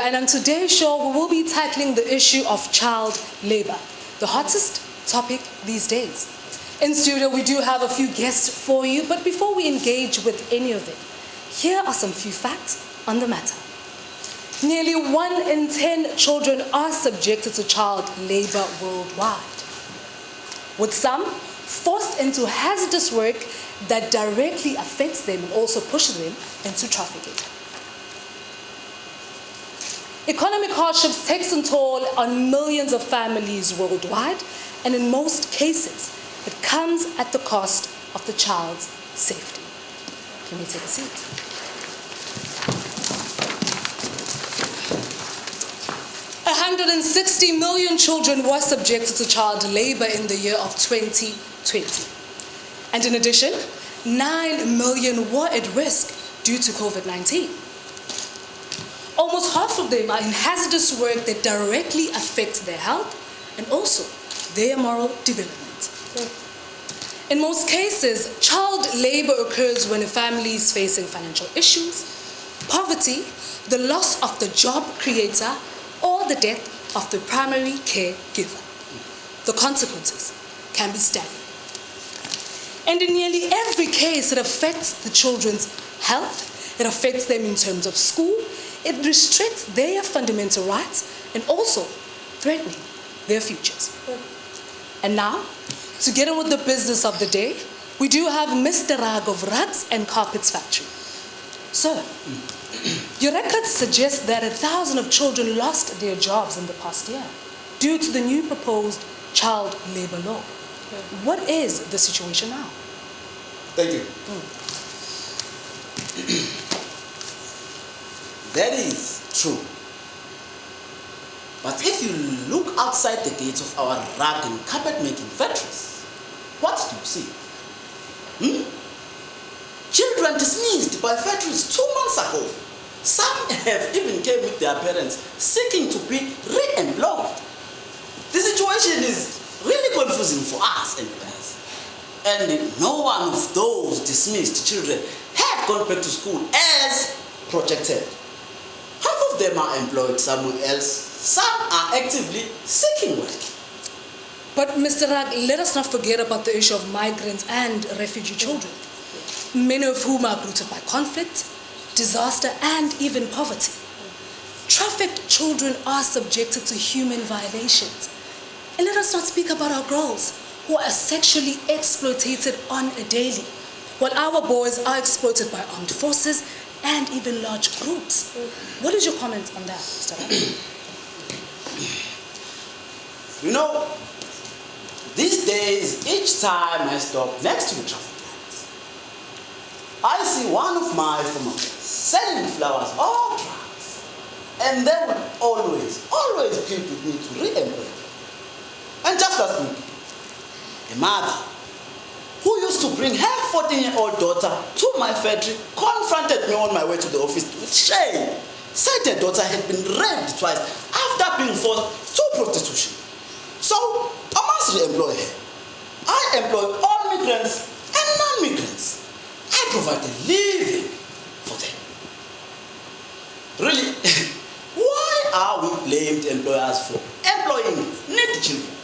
And on today's show, we will be tackling the issue of child labor, the hottest topic these days. In studio, we do have a few guests for you, but before we engage with any of them, here are some few facts on the matter. Nearly 1 in 10 children are subjected to child labor worldwide, with some forced into hazardous work that directly affects them and also pushes them into trafficking. Economic hardships takes a toll on millions of families worldwide, and in most cases, it comes at the cost of the child's safety. Can we take a seat? A 160 million children were subjected to child labor in the year of 2020. And in addition, 9 million were at risk due to COVID-19. Almost half of them are in hazardous work that directly affects their health and also their moral development. In most cases, child labor occurs when a family is facing financial issues, poverty, the loss of the job creator, or the death of the primary caregiver. The consequences can be staggering. And in nearly every case, it affects the children's health, it affects them in terms of school, it restricts their fundamental rights and also threatening their futures. And now, to get on with the business of the day, we do have Mr. Rag of Rugs and Carpets Factory. Sir, your records suggest that 1,000 of children lost their jobs in the past year due to the new proposed child labor law. What is the situation now? Thank you. That is true. But if you look outside the gates of our rug and carpet making factories, what do you see? Children dismissed by factories 2 months ago. Some have even came with their parents seeking to be re-employed. The situation is really confusing for us employers. And no one of those dismissed children had gone back to school as projected. Half of them are employed somewhere else. Some are actively seeking work. But Mr. Rag, let us not forget about the issue of migrants and refugee children, many of whom are rooted by conflict, disaster, and even poverty. Trafficked children are subjected to human violations. And let us not speak about our girls who are sexually exploited on a daily, while our boys are exploited by armed forces and even large groups. What is your comment on that, Mr. Rag? You know, these days, each time I stop next to the traffic lights, I see one of my former friends selling flowers or drugs. And they would always plead with me to re-employ them. And just last week, a mother who used to bring her 14-year-old daughter to my factory confronted me on my way to the office with shame. Said her daughter had been raped twice after being forced to prostitution. So, I must re-employ her. I employ all migrants and non-migrants. I provide a living for them. Really, why are we blamed employers for employing needy children?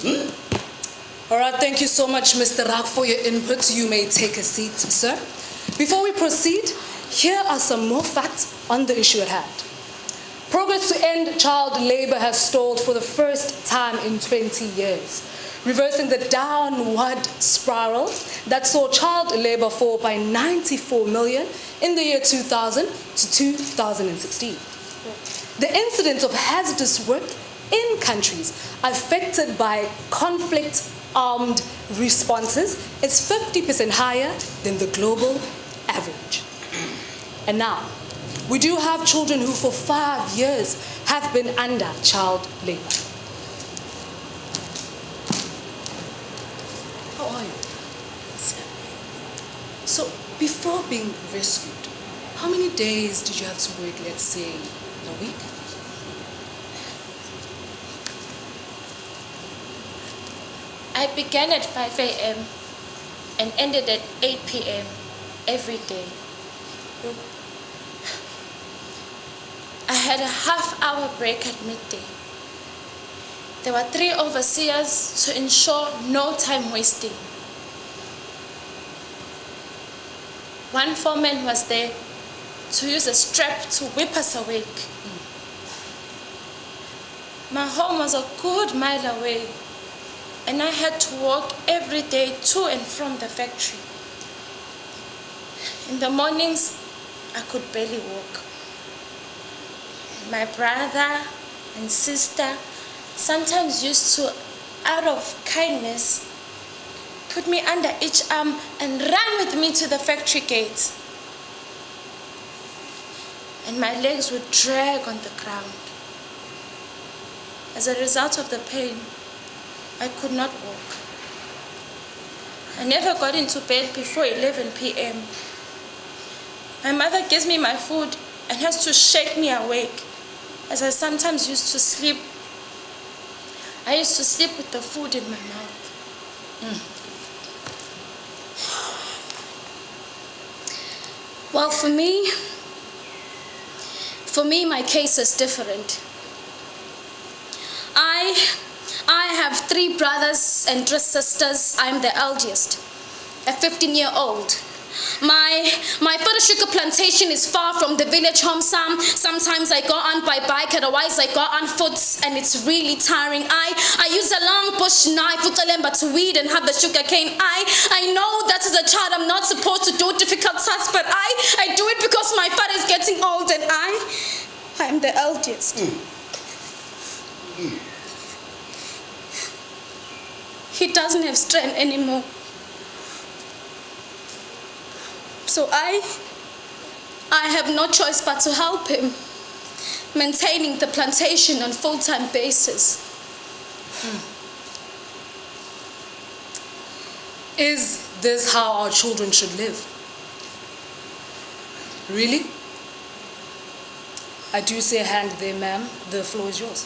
All right, thank you so much, Mr. Rak, for your input. You may take a seat, sir. Before we proceed, here are some more facts on the issue at hand. Progress to end child labor has stalled for the first time in 20 years, reversing the downward spiral that saw child labor fall by 94 million in the year 2000 to 2016. The incidence of hazardous work in countries affected by conflict-armed responses is 50% higher than the global average. And now, we do have children who for 5 years have been under child labor. How are you? So, before being rescued, how many days did you have to work, let's say, a week? I began at 5 a.m. and ended at 8 p.m. every day. I had a half-hour break at midday. There were 3 overseers to ensure no time wasting. One foreman was there to use a strap to whip us awake. My home was a good mile away, and I had to walk every day to and from the factory. In the mornings, I could barely walk. My brother and sister sometimes used to, out of kindness, put me under each arm and run with me to the factory gate. And my legs would drag on the ground. As a result of the pain, I could not walk. I never got into bed before 11 p.m. My mother gives me my food and has to shake me awake, as I sometimes used to sleep. I used to sleep with the food in my mouth. Well, for me, my case is different. I have 3 brothers and 3 sisters. I'm the eldest, a 15-year-old. My photo sugar plantation is far from the village home. Sometimes I go on by bike, otherwise I go on foot, and it's really tiring. I use a long bush knife to weed and have the sugar cane. I know that as a child I'm not supposed to do difficult tasks, but I do it because my father is getting old and I'm the eldest. He doesn't have strength anymore. So I have no choice but to help him, maintaining the plantation on a full-time basis. Is this how our children should live? Really? I do see a hand there, ma'am. The floor is yours.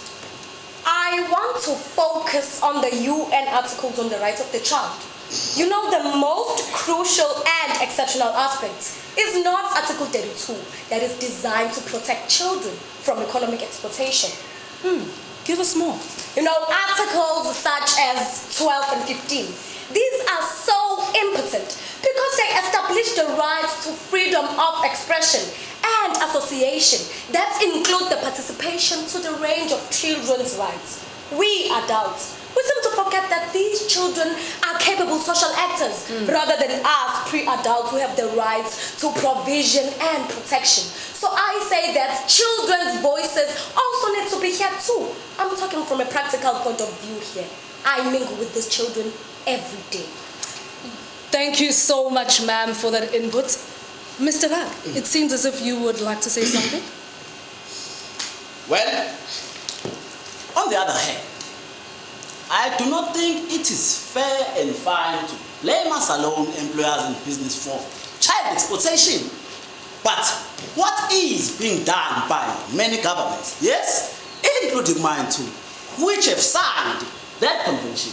I want to focus on the UN articles on the rights of the child. You know, the most crucial and exceptional aspect is not Article 32, that is designed to protect children from economic exploitation. Give us more. You know, articles such as 12 and 15, these are so impotent because they establish the rights to freedom of expression and association that include the participation to the range of children's rights. We adults, we seem to forget that these children are capable social actors rather than us pre-adults who have the rights to provision and protection. So I say that children's voices also need to be heard too. I'm talking from a practical point of view here. I mingle with these children every day. Thank you so much, ma'am, for that input. Mr. Rak, it seems as if you would like to say something. Well, on the other hand, I do not think it is fair and fine to blame us alone, employers and business, for child exploitation. But what is being done by many governments, yes, including mine too, which have signed that convention?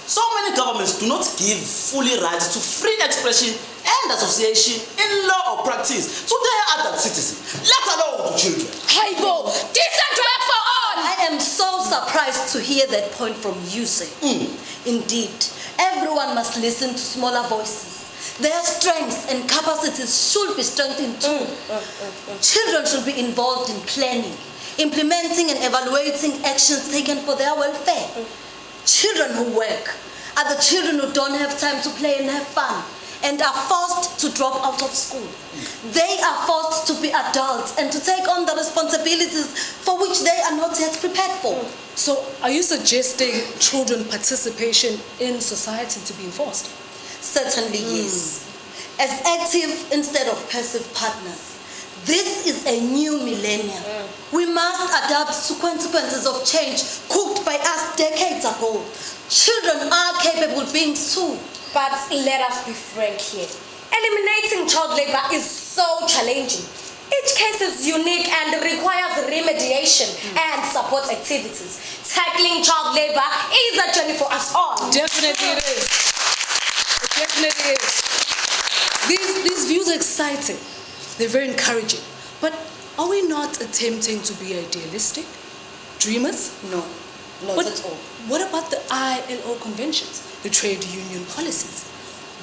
So many governments do not give fully rights to free expression and association in law or practice to their adult citizens, let alone to children. Haibo, this is a drug for all. I am so surprised to hear that point from you, sir. Indeed, everyone must listen to smaller voices. Their strengths and capacities should be strengthened too. Children should be involved in planning, implementing and evaluating actions taken for their welfare. Children who work are the children who don't have time to play and have fun and are forced to drop out of school. They are forced to be adults and to take on the responsibilities for which they are not yet prepared for. So, are you suggesting children participation in society to be enforced? Certainly, yes. As active instead of passive partners. This is a new millennium. We must adapt to consequences of change cooked by us decades ago. Children are capable beings too. But let us be frank here. Eliminating child labor is so challenging. Each case is unique and requires remediation and support activities. Tackling child labor is a journey for us all. Definitely it is. It definitely is. These views are exciting. They're very encouraging. But are we not attempting to be idealistic? Dreamers? No, not at all. What about the ILO conventions, the trade union policies?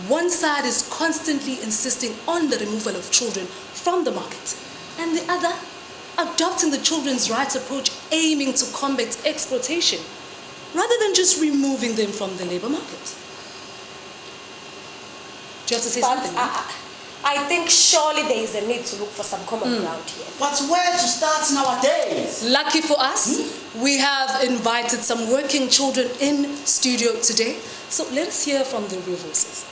One side is constantly insisting on the removal of children from the market, and the other adopting the children's rights approach aiming to combat exploitation, rather than just removing them from the labor market. Do you have to say something? I think surely there is a need to look for some common ground here. But where to start nowadays? Lucky for us, we have invited some working children in studio today. So let us hear from the real voices.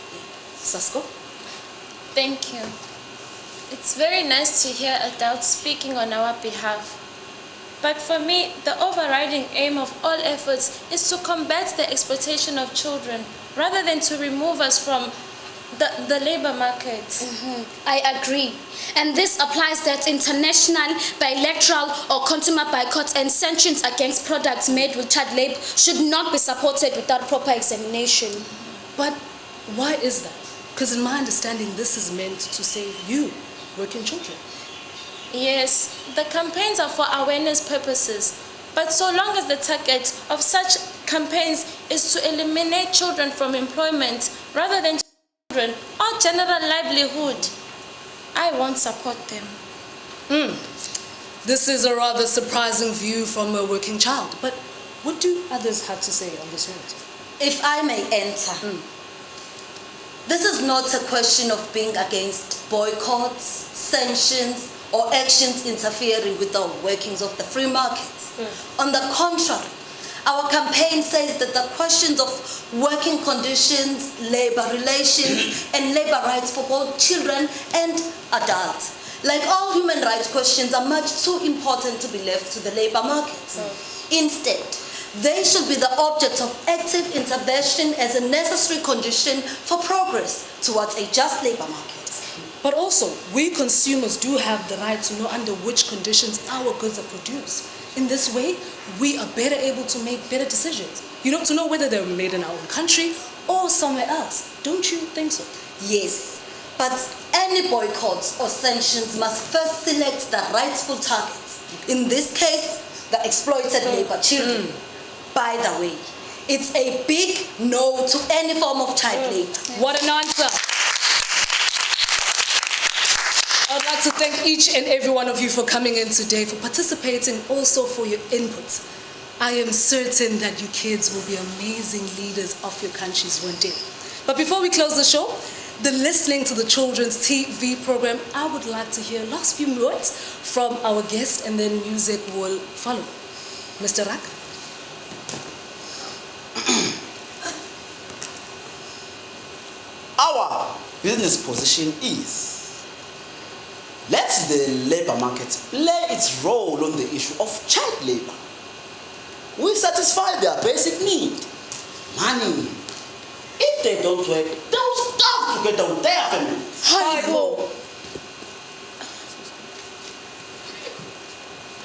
Sasko? Thank you. It's very nice to hear adults speaking on our behalf. But for me, the overriding aim of all efforts is to combat the exploitation of children rather than to remove us from the labor market. I agree. And this applies that international, bilateral or consumer boycotts and sanctions against products made with child labor should not be supported without proper examination. But why is that? Because in my understanding, this is meant to save you, working children. Yes, the campaigns are for awareness purposes. But so long as the target of such campaigns is to eliminate children from employment rather than children or general livelihood, I won't support them. This is a rather surprising view from a working child. But what do others have to say on this note? If I may enter, this is not a question of being against boycotts, sanctions, or actions interfering with the workings of the free markets. On the contrary, our campaign says that the questions of working conditions, labor relations, and labor rights for both children and adults, like all human rights questions, are much too important to be left to the labor market. Instead, they should be the object of active intervention as a necessary condition for progress towards a just labor market. But also, we consumers do have the right to know under which conditions our goods are produced. In this way, we are better able to make better decisions. To know whether they're made in our own country or somewhere else. Don't you think so? Yes, but any boycotts or sanctions must first select the rightful targets. In this case, the exploited labor children. By the way, it's a big no to any form of child labor. What an answer! I'd like to thank each and every one of you for coming in today, for participating, also for your input. I am certain that you kids will be amazing leaders of your countries one day. But before we close the show, the listening to the children's TV program, I would like to hear last few words from our guest, and then music will follow. Mr. Rak? Our business position is, let the labor market play its role on the issue of child labor. We satisfy their basic need, money. If they don't work, they'll starve together with their families. Hi-ho!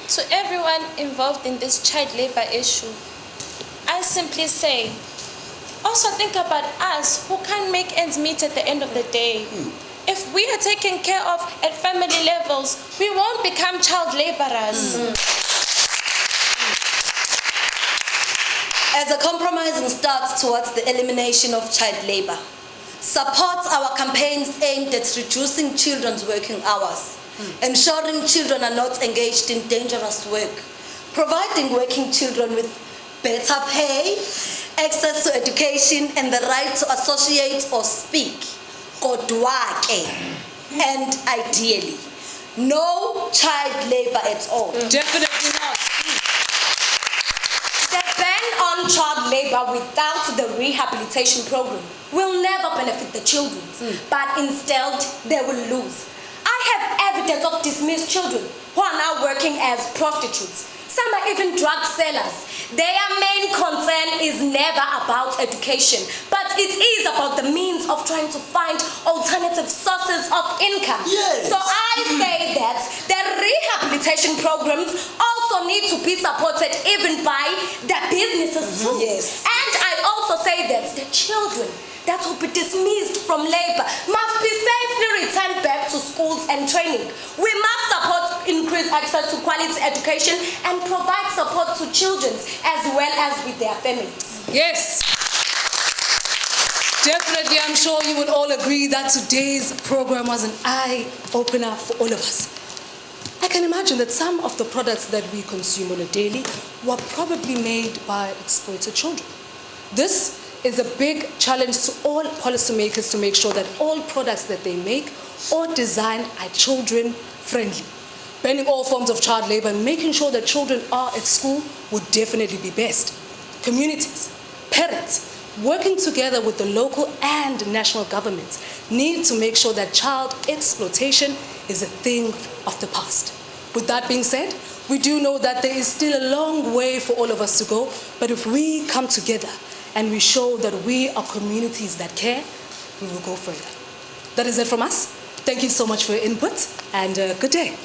To everyone involved in this child labor issue, I simply say, also think about us who can't make ends meet at the end of the day. If we are taken care of at family levels, we won't become child laborers. as a compromising start towards the elimination of child labor, supports our campaigns aimed at reducing children's working hours, ensuring children are not engaged in dangerous work, providing working children with better pay, access to education, and the right to associate or speak, kodwa-ke, and ideally, no child labor at all. Definitely not. The ban on child labor without the rehabilitation program will never benefit the children, but instead they will lose. I have evidence of dismissed children who are now working as prostitutes. Some are even drug sellers. Their main concern is never about education, but it is about the means of trying to find alternative sources of income. Yes. So I say that the rehabilitation programs also need to be supported even by the businesses too. Yes. And I also say that the children that will be dismissed from labor must be safely returned back to schools and training. We must support increased access to quality education and provide support to children as well as with their families. Yes. Definitely, I'm sure you would all agree that today's program was an eye-opener for all of us. I can imagine that some of the products that we consume on a daily were probably made by exploited children. This is a big challenge to all policymakers to make sure that all products that they make or design are children-friendly. Banning all forms of child labor and making sure that children are at school would definitely be best. Communities, parents, working together with the local and national governments need to make sure that child exploitation is a thing of the past. With that being said, we do know that there is still a long way for all of us to go, but if we come together and we show that we are communities that care, we will go further. That is it from us. Thank you so much for your input, and good day.